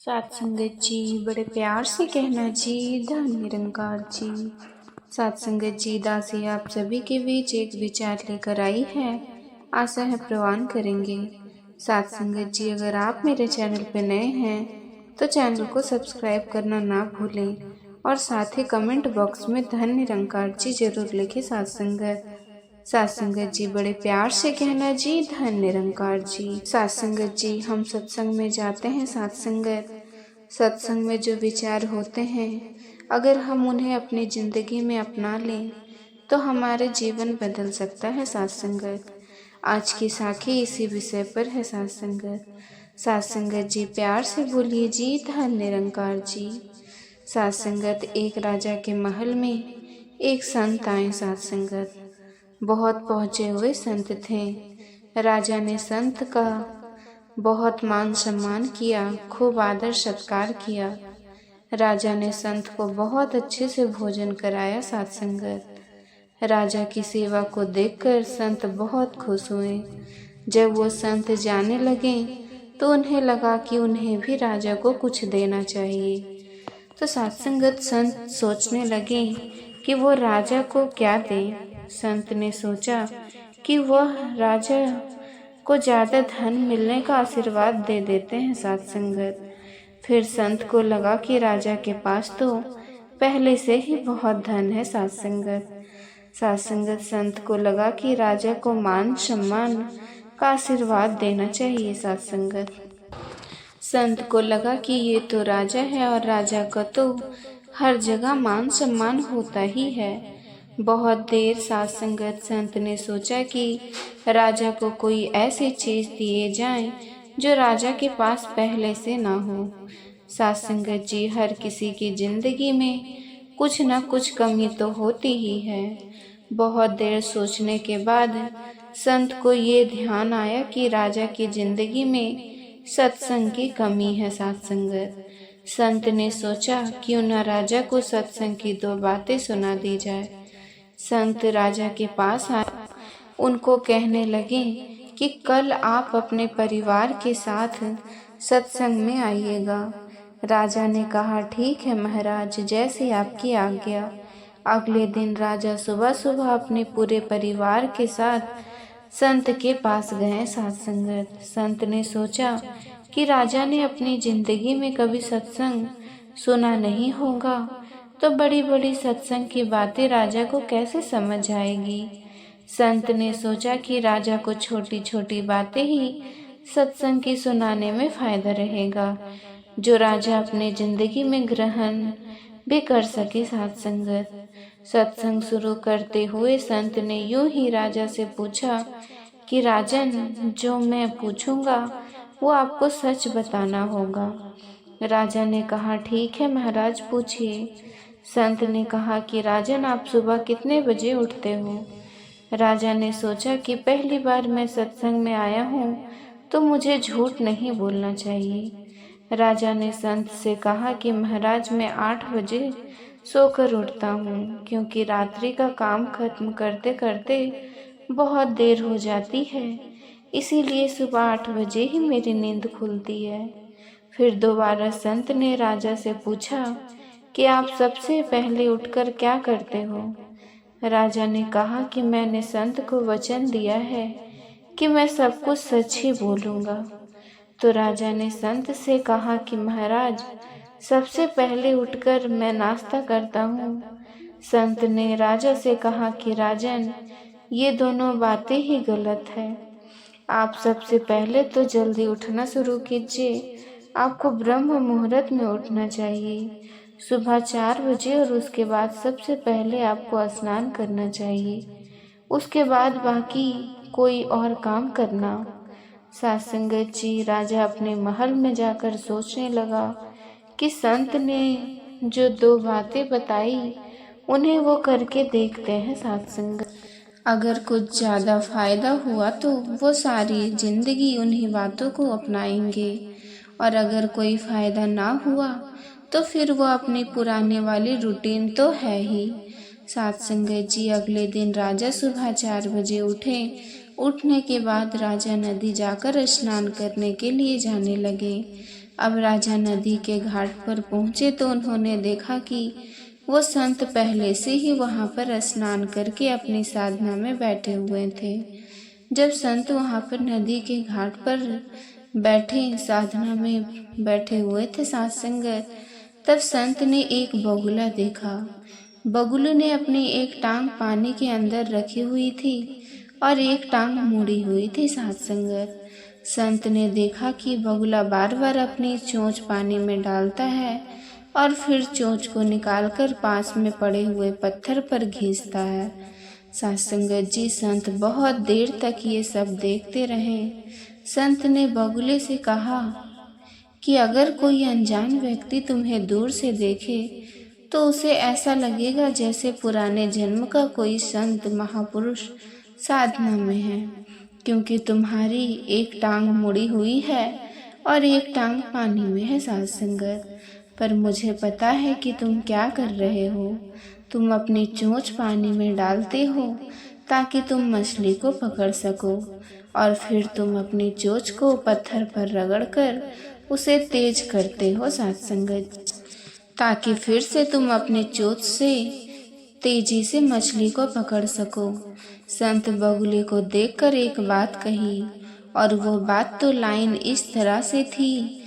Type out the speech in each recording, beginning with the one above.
सात संगत जी बड़े प्यार से कहना जी, धन निरंकार जी। सात संगत जी दासी आप सभी के बीच एक विचार लेकर आई है, आशा है प्रवान करेंगे। सात संगत जी अगर आप मेरे चैनल पर नए हैं तो चैनल को सब्सक्राइब करना ना भूलें और साथ ही कमेंट बॉक्स में धन निरंकार जी जरूर लिखें। सात संगत जी बड़े प्यार से कहना जी, धन निरंकार जी। सात संगत जी हम सत्संग में जाते हैं। सत्संग में जो विचार होते हैं अगर हम उन्हें अपनी जिंदगी में अपना लें तो हमारे जीवन बदल सकता है। सात संगत आज की साखी इसी विषय पर है। सात संगत जी प्यार से बोलिए जी, धन निरंकार जी। सात संगत एक राजा के महल में एक संत आए। सात संगत बहुत पहुँचे हुए संत थे। राजा ने संत का बहुत मान सम्मान किया, खूब आदर सत्कार किया। राजा ने संत को बहुत अच्छे से भोजन कराया। सात संगत राजा की सेवा को देखकर संत बहुत खुश हुए। जब वो संत जाने लगे तो उन्हें लगा कि उन्हें भी राजा को कुछ देना चाहिए। तो सात संगत संत सोचने लगे कि वो राजा को क्या दें। संत ने सोचा कि वह राजा को ज़्यादा धन मिलने का आशीर्वाद दे देते हैं। सात संगत फिर संत को लगा कि राजा के पास तो पहले से ही बहुत धन है। सात संगत संत को लगा कि राजा को मान सम्मान का आशीर्वाद देना चाहिए। सात संत को लगा कि ये तो राजा है और राजा का तो हर जगह मान सम्मान होता ही है। बहुत देर सात संगत संत ने सोचा कि राजा को कोई ऐसी चीज दिए जाए जो राजा के पास पहले से ना हो। सात संगत जी हर किसी की जिंदगी में कुछ न कुछ कमी तो होती ही है। बहुत देर सोचने के बाद संत को ये ध्यान आया कि राजा की जिंदगी में सत्संग की कमी है। सात संगत संत ने सोचा क्यों न राजा को सत्संग की दो बातें सुना दी जाए। संत राजा के पास आए, उनको कहने लगे कि कल आप अपने परिवार के साथ सत्संग में आइएगा। राजा ने कहा ठीक है महाराज, जैसी आपकी आज्ञा। अगले दिन राजा सुबह सुबह अपने पूरे परिवार के साथ संत के पास गए। सात संगत संत ने सोचा कि राजा ने अपनी जिंदगी में कभी सत्संग सुना नहीं होगा तो बड़ी बड़ी सत्संग की बातें राजा को कैसे समझ आएगी। संत ने सोचा कि राजा को छोटी छोटी बातें ही सत्संग की सुनाने में फायदा रहेगा जो राजा अपने जिंदगी में ग्रहण भी कर सके। सात संगत सत्संग शुरू करते हुए संत ने यूं ही राजा से पूछा कि राजन, जो मैं पूछूंगा वो आपको सच बताना होगा। राजा ने कहा ठीक है महाराज, पूछिए। संत ने कहा कि राजन, आप सुबह कितने बजे उठते हो। राजा ने सोचा कि पहली बार मैं सत्संग में आया हूँ तो मुझे झूठ नहीं बोलना चाहिए। राजा ने संत से कहा कि महाराज, मैं 8 बजे सोकर उठता हूँ क्योंकि रात्रि का काम खत्म करते करते बहुत देर हो जाती है, इसीलिए सुबह 8 बजे ही मेरी नींद खुलती है। फिर दोबारा संत ने राजा से पूछा कि आप सबसे पहले उठकर क्या करते हो। राजा ने कहा कि मैंने संत को वचन दिया है कि मैं सब कुछ सच ही बोलूँगा। तो राजा ने संत से कहा कि महाराज, सबसे पहले उठकर मैं नाश्ता करता हूँ। संत ने राजा से कहा कि राजन, ये दोनों बातें ही गलत है। आप सबसे पहले तो जल्दी उठना शुरू कीजिए। आपको ब्रह्म मुहूर्त में उठना चाहिए, सुबह 4 बजे, और उसके बाद सबसे पहले आपको स्नान करना चाहिए। उसके बाद बाकी कोई और काम करना। सात संगत जी राजा अपने महल में जाकर सोचने लगा कि संत ने जो 2 बातें बताई उन्हें वो करके देखते हैं। सात संगत अगर कुछ ज़्यादा फायदा हुआ तो वो सारी जिंदगी उन्हीं बातों को अपनाएंगे और अगर कोई फायदा ना हुआ तो फिर वो अपनी पुराने वाली रूटीन तो है ही। सात संगत जी अगले दिन राजा सुबह 4 बजे उठे। उठने के बाद राजा नदी जाकर स्नान करने के लिए जाने लगे। अब राजा नदी के घाट पर पहुँचे तो उन्होंने देखा कि वो संत पहले से ही वहाँ पर स्नान करके अपनी साधना में बैठे हुए थे। जब संत वहाँ पर नदी के घाट पर बैठे साधना में बैठे हुए थे साध संगत, तब संत ने एक बगुला देखा। बगुले ने अपनी एक टांग पानी के अंदर रखी हुई थी और एक टांग मुड़ी हुई थी साध संगत। संत ने देखा कि बगुला बार बार अपनी चोंच पानी में डालता है और फिर चोंच को निकालकर पास में पड़े हुए पत्थर पर घिसता है। साध संगत जी, संत बहुत देर तक ये सब देखते रहे। संत ने बगुले से कहा कि अगर कोई अनजान व्यक्ति तुम्हें दूर से देखे तो उसे ऐसा लगेगा जैसे पुराने जन्म का कोई संत महापुरुष साधना में है, क्योंकि तुम्हारी एक टांग मुड़ी हुई है और एक टांग पानी में है साध संगत। पर मुझे पता है कि तुम क्या कर रहे हो। तुम अपनी चोंच पानी में डालते हो ताकि तुम मछली को पकड़ सको, और फिर तुम अपनी चोंच को पत्थर पर रगड़कर उसे तेज करते हो साध संगत, ताकि फिर से तुम अपनी चोंच से तेजी से मछली को पकड़ सको। संत बगुले को देखकर एक बात कही, और वो बात तो लाइन इस तरह से थी,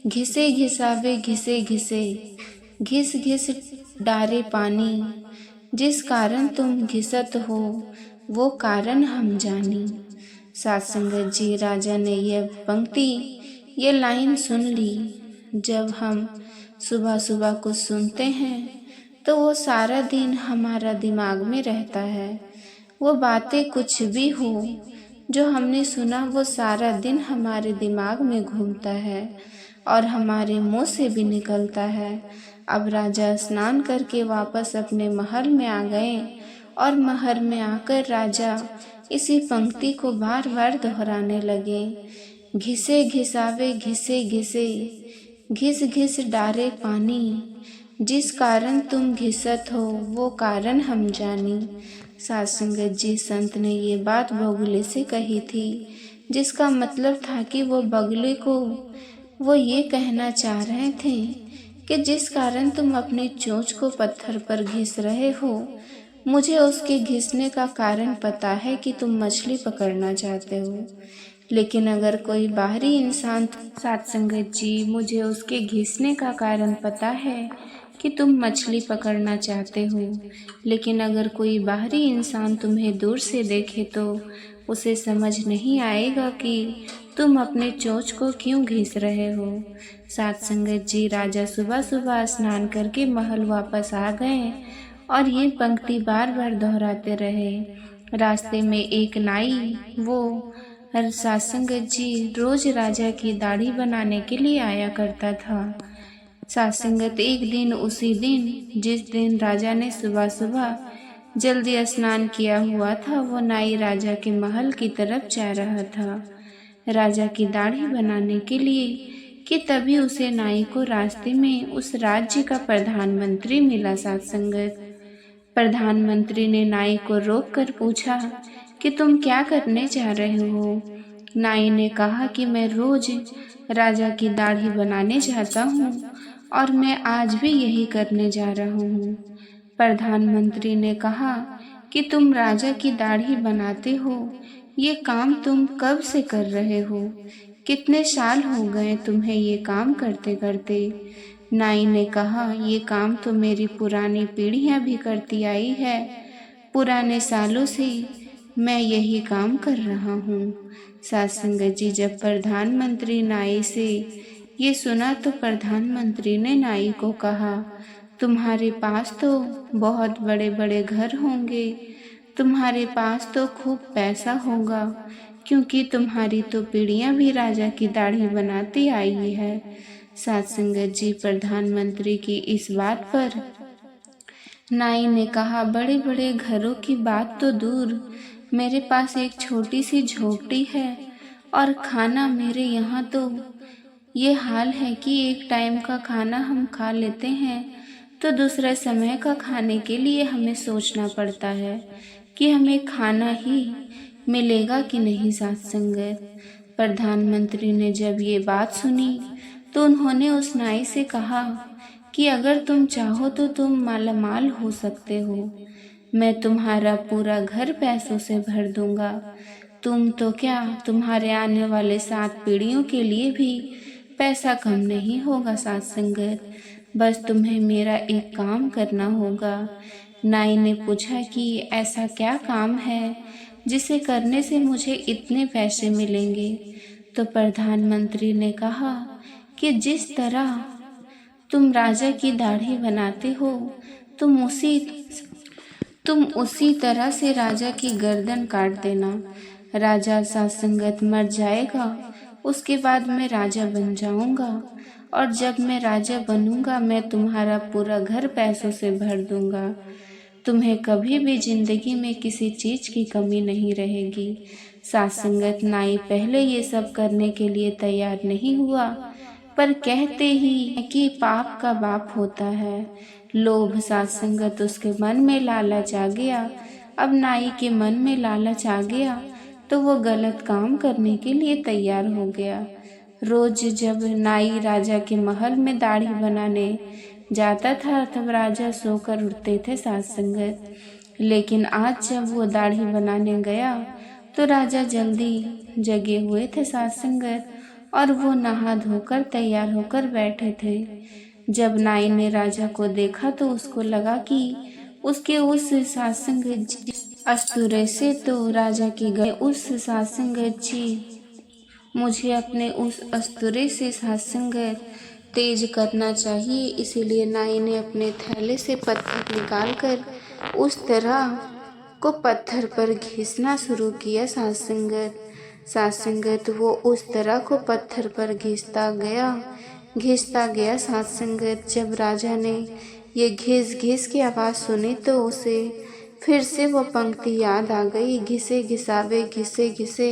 घिसे घिसावे घिसे घिसे, घिस घिस डारे पानी, जिस कारण तुम घिसत हो वो कारण हम जानी। साध संगत जी, राजा ने यह पंक्ति, ये लाइन सुन ली। जब हम सुबह सुबह कुछ सुनते हैं तो वो सारा दिन हमारा दिमाग में रहता है। वो बातें कुछ भी हो जो हमने सुना, वो सारा दिन हमारे दिमाग में घूमता है और हमारे मुंह से भी निकलता है। अब राजा स्नान करके वापस अपने महल में आ गए और महल में आकर राजा इसी पंक्ति को बार बार दोहराने लगे। घिसे घिसावे घिसे घिसे, घिस घिस डारे पानी, जिस कारण तुम घिसत हो वो कारण हम जानी। साध संगत जी, संत ने ये बात बगुले से कही थी, जिसका मतलब था कि वो बगुले को वो ये कहना चाह रहे थे कि जिस कारण तुम अपनी चोंच को पत्थर पर घिस रहे हो, मुझे उसके घिसने का कारण पता है कि तुम मछली पकड़ना चाहते हो। लेकिन अगर कोई बाहरी इंसान, साध संगत जी, मुझे उसके घिसने का कारण पता है कि तुम मछली पकड़ना चाहते हो, लेकिन अगर कोई बाहरी इंसान तुम्हें दूर से देखे तो उसे समझ नहीं आएगा कि तुम अपने चोंच को क्यों घिस रहे हो। साध संगत जी, राजा सुबह सुबह स्नान करके महल वापस आ गए और ये पंक्ति बार बार दोहराते रहे। रास्ते में एक नाई, वो साध संगत जी, रोज राजा की दाढ़ी बनाने के लिए आया करता था। साध संगत, एक दिन, उसी दिन जिस दिन राजा ने सुबह सुबह जल्दी स्नान किया हुआ था, वो नाई राजा के महल की तरफ जा रहा था राजा की दाढ़ी बनाने के लिए, कि तभी उसे नाई को रास्ते में उस राज्य का प्रधानमंत्री मिला। साध संगत, प्रधानमंत्री ने नाई को रोककर पूछा कि तुम क्या करने जा रहे हो। नाई ने कहा कि मैं रोज राजा की दाढ़ी बनाने जाता हूँ और मैं आज भी यही करने जा रहा हूँ। प्रधानमंत्री ने कहा कि तुम राजा की दाढ़ी बनाते हो, ये काम तुम कब से कर रहे हो, कितने साल हो गए तुम्हें ये काम करते करते। नाई ने कहा, ये काम तो मेरी पुरानी पीढ़ियाँ भी करती आई है, पुराने सालों से मैं यही काम कर रहा हूँ। साध संगत जी, जब प्रधानमंत्री नाई से ये सुना तो प्रधानमंत्री ने नाई को कहा, तुम्हारे पास तो बहुत बड़े बड़े घर होंगे, तुम्हारे पास तो खूब पैसा होगा, क्योंकि तुम्हारी तो पीढ़ियाँ भी राजा की दाढ़ी बनाती आई है। साध संगत जी, प्रधानमंत्री की इस बात पर नाई ने कहा, बड़े बड़े घरों की बात तो दूर, मेरे पास एक छोटी सी झोपड़ी है और खाना मेरे यहाँ तो ये हाल है कि एक टाइम का खाना हम खा लेते हैं तो दूसरे समय का खाने के लिए हमें सोचना पड़ता है कि हमें खाना ही मिलेगा कि नहीं। साध संगत, प्रधानमंत्री ने जब ये बात सुनी तो उन्होंने उस नाई से कहा कि अगर तुम चाहो तो तुम मालामाल हो सकते हो, मैं तुम्हारा पूरा घर पैसों से भर दूंगा। तुम तो क्या, तुम्हारे आने वाले 7 पीढ़ियों के लिए भी पैसा कम नहीं होगा साथ संगत। बस तुम्हें मेरा एक काम करना होगा। नाई ने पूछा कि ऐसा क्या काम है जिसे करने से मुझे इतने पैसे मिलेंगे? तो प्रधानमंत्री ने कहा कि जिस तरह तुम राजा की दाढ़ी बनाते हो, तुम उसी तरह से राजा की गर्दन काट देना। राजा सासंगत मर जाएगा, उसके बाद मैं राजा बन जाऊंगा, और जब मैं राजा बनूंगा मैं तुम्हारा पूरा घर पैसों से भर दूंगा। तुम्हें कभी भी जिंदगी में किसी चीज की कमी नहीं रहेगी। सासंगत नाई पहले ये सब करने के लिए तैयार नहीं हुआ, पर कहते ही कि पाप का बाप होता है। लोभ सासंगत उसके मन में लालच आ गया। अब नाई के मन में लालच आ गया तो वो गलत काम करने के लिए तैयार हो गया। रोज जब नाई राजा के महल में दाढ़ी बनाने जाता था तब राजा सोकर उठते थे साथ संगत। लेकिन आज जब वो दाढ़ी बनाने गया तो राजा जल्दी जगे हुए थे साथ संगत, और वो नहा धोकर तैयार होकर बैठे थे। जब नाई ने राजा को देखा तो उसको लगा कि उसके उस सासंगत अस्तूरे से तो राजा की गए उस सासंगत जी, मुझे अपने उस अस्तूरे से सासंगत तेज करना चाहिए। इसीलिए नाई ने अपने थैले से पत्थर निकालकर उस तरह को पत्थर पर घिसना शुरू किया। सासंगत वो उस तरह को पत्थर पर घिसता गया सासंगत। जब राजा ने ये घिस घिस की आवाज़ सुनी तो उसे फिर से वो पंक्ति याद आ गई, घिसे घिसावे घिसे घिसे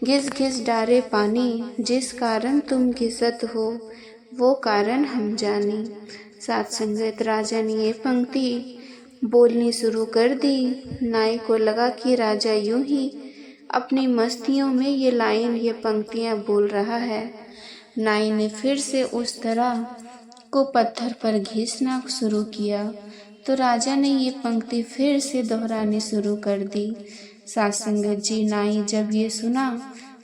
घिस घिस डारे पानी, जिस कारण तुम घिसत हो वो कारण हम जानी। साथ संगत राजा ने ये पंक्ति बोलनी शुरू कर दी। नाई को लगा कि राजा यूं ही अपनी मस्तियों में ये पंक्तियां बोल रहा है। नाई ने फिर से उस तरह को पत्थर पर घिसना शुरू किया तो राजा ने ये पंक्ति फिर से दोहरानी शुरू कर दी। सासंगत जी, नाई जब ये सुना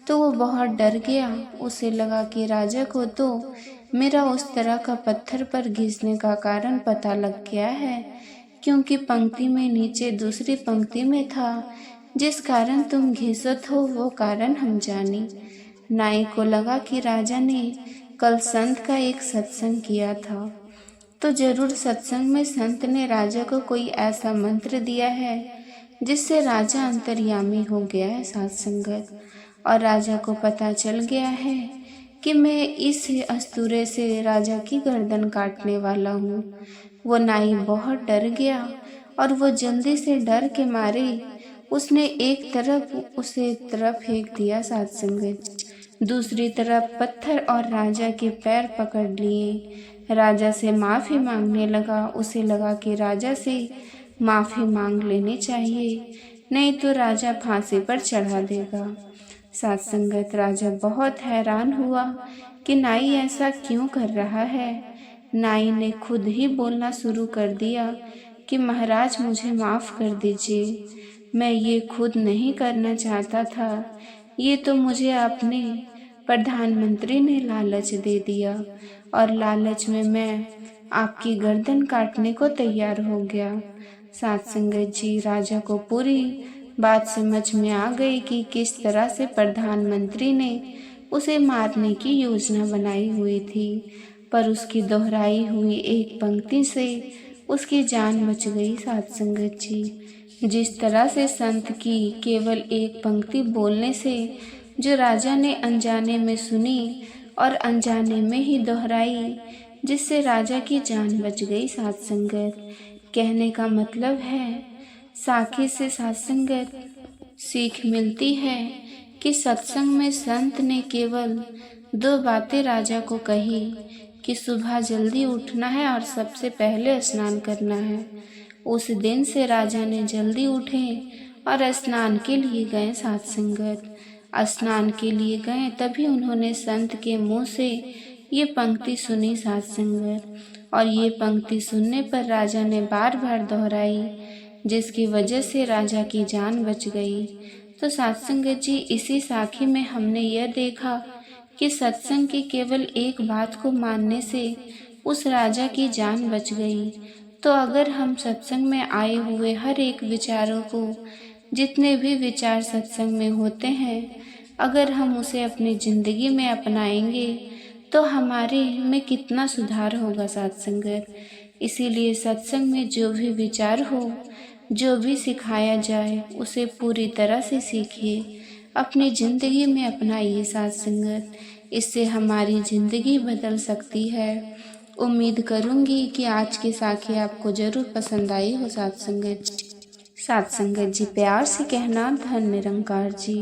तो वो बहुत डर गया। उसे लगा कि राजा को तो मेरा उस तरह का पत्थर पर घिसने का कारण पता लग गया है, क्योंकि पंक्ति में नीचे दूसरी पंक्ति में था, जिस कारण तुम घिसत हो वो कारण हम जानी। नाई को लगा कि राजा ने कल संत का एक सत्संग किया था, तो जरूर सत्संग में संत ने राजा को कोई ऐसा मंत्र दिया है जिससे राजा अंतर्यामी हो गया है साथ संगत, और राजा को पता चल गया है कि मैं इस अस्तूरे से राजा की गर्दन काटने वाला हूँ। वो नाई बहुत डर गया और वो जल्दी से डर के मारे उसने एक तरफ उसे तरफ फेंक दिया साथ संगत, दूसरी तरफ पत्थर और राजा के पैर पकड़ लिए। राजा से माफ़ी मांगने लगा। उसे लगा कि राजा से माफ़ी मांग लेनी चाहिए, नहीं तो राजा फांसी पर चढ़ा देगा। साथ संगत राजा बहुत हैरान हुआ कि नाई ऐसा क्यों कर रहा है। नाई ने खुद ही बोलना शुरू कर दिया कि महाराज मुझे माफ़ कर दीजिए, मैं ये खुद नहीं करना चाहता था, ये तो मुझे अपने प्रधानमंत्री ने लालच दे दिया और लालच में मैं आपकी गर्दन काटने को तैयार हो गया। साथ संगत जी, राजा को पूरी बात समझ में आ गई कि किस तरह से प्रधानमंत्री ने उसे मारने की योजना बनाई हुई थी, पर उसकी दोहराई हुई एक पंक्ति से उसकी जान बच गई। साथ संगत जी, जिस तरह से संत की केवल एक पंक्ति बोलने से जो राजा ने अनजाने में सुनी और अनजाने में ही दोहराई, जिससे राजा की जान बच गई। साथ संगत, कहने का मतलब है साखी से साथ संगत सीख मिलती है कि सत्संग में संत ने केवल 2 बातें राजा को कही कि सुबह जल्दी उठना है और सबसे पहले स्नान करना है। उस दिन से राजा ने जल्दी उठे और स्नान के लिए गए। साथ संगत, स्नान के लिए गए तभी उन्होंने संत के मुंह से ये पंक्ति सुनी साध संगत, और ये पंक्ति सुनने पर राजा ने बार बार दोहराई, जिसकी वजह से राजा की जान बच गई। तो साध संगत जी, इसी साखी में हमने यह देखा कि सत्संग की केवल एक बात को मानने से उस राजा की जान बच गई। तो अगर हम सत्संग में आए हुए हर एक विचारों को, जितने भी विचार सत्संग में होते हैं, अगर हम उसे अपनी जिंदगी में अपनाएंगे तो हमारे में कितना सुधार होगा साध संगत। इसीलिए सत्संग में जो भी विचार हो, जो भी सिखाया जाए, उसे पूरी तरह से सीखिए, अपनी जिंदगी में अपनाइए साध संगत। इससे हमारी जिंदगी बदल सकती है। उम्मीद करूंगी कि आज की साखी आपको जरूर पसंद आई हो साध संगत। साध संगत जी, प्यार से कहना धन निरंकार जी।